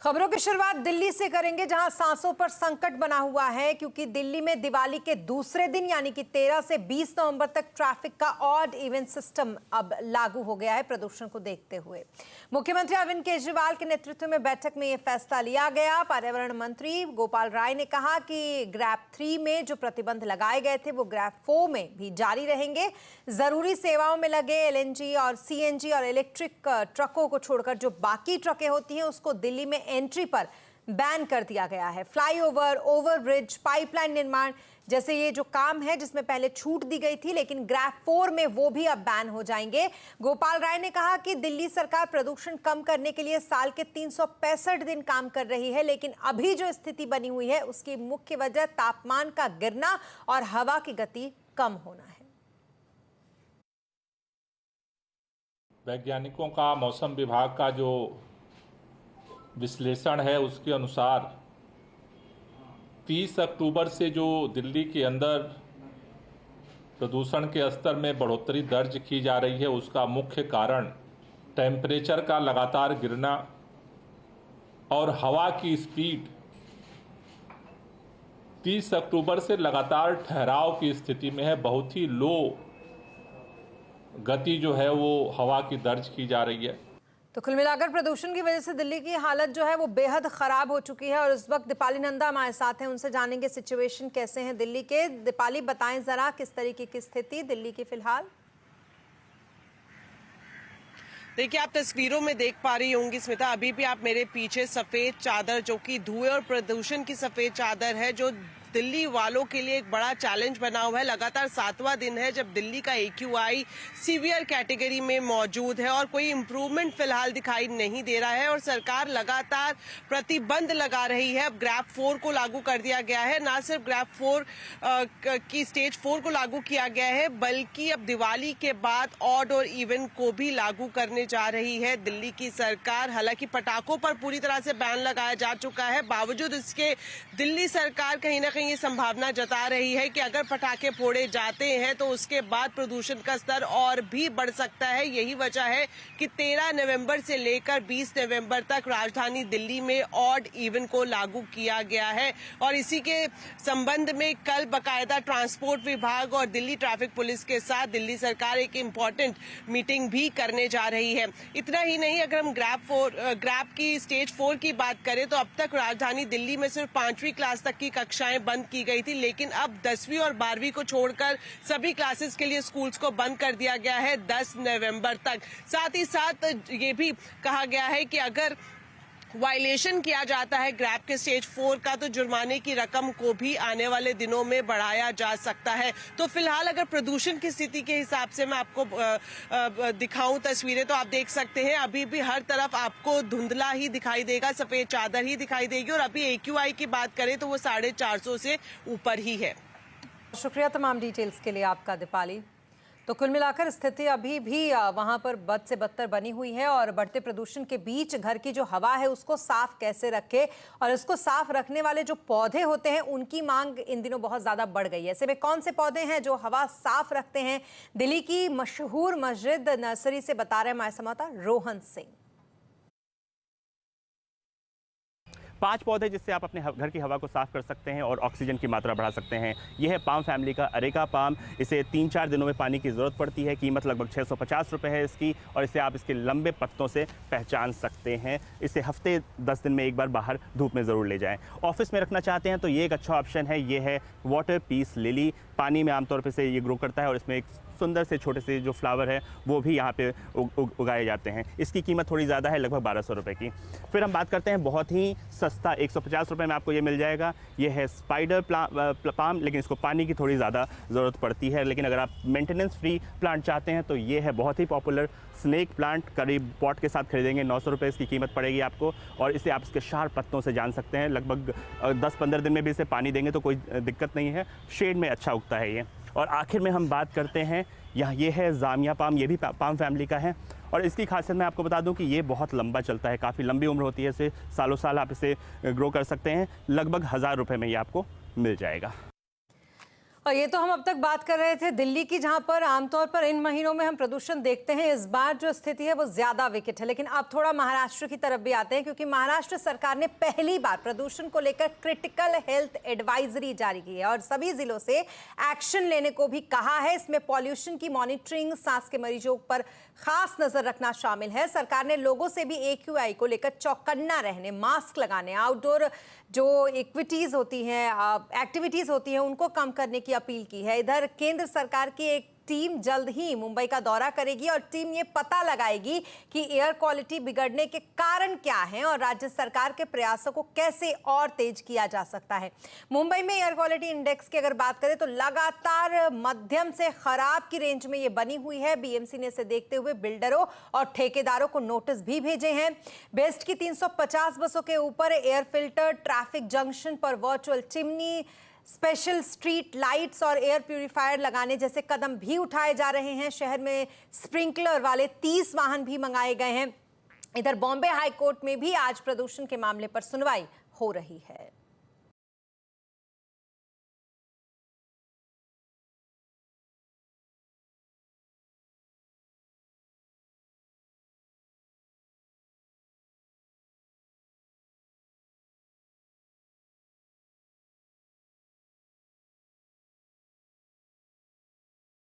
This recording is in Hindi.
खबरों की शुरुआत दिल्ली से करेंगे, जहां सांसों पर संकट बना हुआ है क्योंकि दिल्ली में दिवाली के दूसरे दिन यानी कि 13 से 20 नवंबर तक ट्रैफिक का ऑड इवन सिस्टम अब लागू हो गया है प्रदूषण को देखते हुए। मुख्यमंत्री अरविंद केजरीवाल के नेतृत्व में बैठक में यह फैसला लिया गया। पर्यावरण मंत्री गोपाल राय ने कहा कि ग्रैप 3 में जो प्रतिबंध लगाए गए थे वो ग्रैप 4 में भी जारी रहेंगे। जरूरी सेवाओं में लगे एलएनजी और सीएनजी और इलेक्ट्रिक ट्रकों को छोड़कर जो बाकी ट्रकें होती हैं उसको दिल्ली में एंट्री पर बैन कर दिया गया है। फ्लाईओवर, ओवरब्रिज, पाइपलाइन निर्माण जैसे ये जो काम है जिसमें पहले छूट दी गई थी, लेकिन ग्रैप 4 में वो भी अब बैन हो जाएंगे। गोपाल राय ने कहा कि दिल्ली सरकार प्रदूषण कम करने के लिए साल के 365 दिन काम कर रही है, लेकिन अभी जो स्थिति बनी हुई है उसकी मुख्य वजह तापमान का गिरना और हवा की गति कम होना है। वैज्ञानिकों का, मौसम विभाग का जो विश्लेषण है उसके अनुसार 30 अक्टूबर से जो दिल्ली के अंदर प्रदूषण के स्तर में बढ़ोतरी दर्ज की जा रही है उसका मुख्य कारण टेम्परेचर का लगातार गिरना और हवा की स्पीड 30 अक्टूबर से लगातार ठहराव की स्थिति में है। बहुत ही लो गति जो है वो हवा की दर्ज की जा रही है। तो कुल मिलाकर प्रदूषण की वजह से दिल्ली की हालत जो है वो बेहद खराब हो चुकी है और इस वक्त दीपाली नंदा हमारे साथ हैं, उनसे जानेंगे सिचुएशन कैसे हैं दिल्ली के। दीपाली, बताएं जरा किस तरीके की स्थिति दिल्ली की फिलहाल। देखिए, आप तस्वीरों में देख पा रही होंगी स्मिता, अभी भी आप मेरे पीछे सफेद चादर जो कि धुएं और प्रदूषण की सफेद चादर है जो दिल्ली वालों के लिए एक बड़ा चैलेंज बना हुआ है। लगातार 7वां दिन है जब दिल्ली का AQI सीवियर कैटेगरी में मौजूद है और कोई इम्प्रूवमेंट फिलहाल दिखाई नहीं दे रहा है और सरकार लगातार प्रतिबंध लगा रही है। अब ग्रैप 4 को लागू कर दिया गया है। ना सिर्फ ग्रैप 4 की स्टेज 4 को लागू किया गया है बल्कि अब दिवाली के बाद ऑड और इवन को भी लागू करने जा रही है दिल्ली की सरकार। हालांकि पटाखों पर पूरी तरह से बैन लगाया जा चुका है, बावजूद इसके दिल्ली सरकार कहीं ना कहीं ये संभावना जता रही है कि अगर पटाखे फोड़े जाते हैं तो उसके बाद प्रदूषण का स्तर और भी बढ़ सकता है। यही वजह है कि 13 नवंबर से लेकर 20 नवंबर तक राजधानी दिल्ली में ऑड इवन को लागू किया गया है और इसी के संबंध में कल बकायदा ट्रांसपोर्ट विभाग और दिल्ली ट्रैफिक पुलिस के साथ दिल्ली सरकार एक इम्पोर्टेंट मीटिंग भी करने जा रही है। इतना ही नहीं, अगर हम ग्रैप की स्टेज 4 की बात करें तो अब तक राजधानी दिल्ली में सिर्फ 5वीं क्लास तक की कक्षाएं बंद की गई थी, लेकिन अब 10वीं और 12वीं को छोड़कर सभी क्लासेस के लिए स्कूल्स को बंद कर दिया गया है 10 नवंबर तक। साथ ही साथ ये भी कहा गया है कि अगर वायलेशन किया जाता है ग्रैप के स्टेज 4 का तो जुर्माने की रकम को भी आने वाले दिनों में बढ़ाया जा सकता है। तो फिलहाल अगर प्रदूषण की स्थिति के हिसाब से मैं आपको दिखाऊं तस्वीरें तो आप देख सकते हैं अभी भी हर तरफ आपको धुंधला ही दिखाई देगा, सफेद चादर ही दिखाई देगी और अभी AQI की बात करें तो वो 450 से ऊपर ही है। शुक्रिया तमाम डिटेल्स के लिए आपका दीपाली। तो कुल मिलाकर स्थिति अभी भी वहां पर बद से बदतर बनी हुई है और बढ़ते प्रदूषण के बीच घर की जो हवा है उसको साफ कैसे रखे और इसको साफ रखने वाले जो पौधे होते हैं उनकी मांग इन दिनों बहुत ज्यादा बढ़ गई है। ऐसे में कौन से पौधे हैं जो हवा साफ रखते हैं, दिल्ली की मशहूर मस्जिद नर्सरी से बता रहे हमारे संवाददाता रोहन सिंह। 5 पौधे जिससे आप अपने घर की हवा को साफ कर सकते हैं और ऑक्सीजन की मात्रा बढ़ा सकते हैं। यह है पाम फैमिली का अरेका पाम। इसे 3-4 दिनों में पानी की ज़रूरत पड़ती है। कीमत लगभग 650 रुपये है इसकी और इसे आप इसके लंबे पत्तों से पहचान सकते हैं। इसे हफ्ते 10 दिन में एक बार बाहर धूप में ज़रूर ले जाएं। ऑफिस में रखना चाहते हैं तो ये एक अच्छा ऑप्शन है। ये है वाटर पीस लिली। पानी में आमतौर पर से ये ग्रो करता है और इसमें एक सुंदर से छोटे से जो फ्लावर है वो भी यहाँ पे उगाए जाते हैं। इसकी कीमत थोड़ी ज़्यादा है, लगभग 1200 रुपये की। फिर हम बात करते हैं बहुत ही सस्ता, 150 रुपये में आपको ये मिल जाएगा। ये है स्पाइडर पाम, लेकिन इसको पानी की थोड़ी ज़्यादा ज़रूरत पड़ती है। लेकिन अगर आप मेंटेनेंस फ्री प्लांट चाहते हैं तो ये है बहुत ही पॉपुलर स्नेक प्लांट। करीब पॉट के साथ खरीदेंगे 900 रुपये इसकी कीमत पड़ेगी आपको और इसे आप इसके शार्प पत्तों से जान सकते हैं। लगभग 10-15 दिन में भी इसे पानी देंगे तो कोई दिक्कत नहीं है। शेड में अच्छा उगता है ये। और आखिर में हम बात करते हैं ये है जामिया पाम। ये भी पाम फैमिली का है और इसकी खासियत मैं आपको बता दूं कि ये बहुत लंबा चलता है, काफ़ी लंबी उम्र होती है इसे, सालों साल आप इसे ग्रो कर सकते हैं। लगभग 1000 रुपये में ये आपको मिल जाएगा। और ये तो हम अब तक बात कर रहे थे दिल्ली की, जहां पर आमतौर पर इन महीनों में हम प्रदूषण देखते हैं। इस बार जो स्थिति है वो ज्यादा विकट है। लेकिन अब थोड़ा महाराष्ट्र की तरफ भी आते हैं, क्योंकि महाराष्ट्र सरकार ने पहली बार प्रदूषण को लेकर क्रिटिकल हेल्थ एडवाइजरी जारी की है और सभी जिलों से एक्शन लेने को भी कहा है। इसमें पॉल्यूशन की मॉनिटरिंग, सांस के मरीजों पर खास नजर रखना शामिल है। सरकार ने लोगों से भी AQI को लेकर चौकन्ना रहने, मास्क लगाने, आउटडोर जो एक्टिविटीज होती हैं उनको कम करने की अपील की है। इधर केंद्र सरकार की एक टीम जल्द ही मुंबई का दौरा करेगी और टीम ये पता लगाएगी कि एयर क्वालिटी बिगड़ने के कारण क्या हैं और राज्य सरकार के प्रयासों को कैसे और तेज किया जा सकता है। मुंबई में एयर क्वालिटी इंडेक्स की अगर बात करें तो लगातार मध्यम से खराब की रेंज में ये बनी हुई है। BMC ने इसे देखते हुए बिल्डरों और ठेकेदारों को नोटिस भी भेजे हैं। बेस्ट की 350 बसों के ऊपर एयर फिल्टर, ट्रैफिक जंक्शन पर virtual chimney, special street lights और एयर प्यूरिफायर लगाने जैसे कदम भी उठाए जा रहे हैं। शहर में स्प्रिंकलर वाले 30 वाहन भी मंगाए गए हैं। इधर बॉम्बे हाई कोर्ट में भी आज प्रदूषण के मामले पर सुनवाई हो रही है।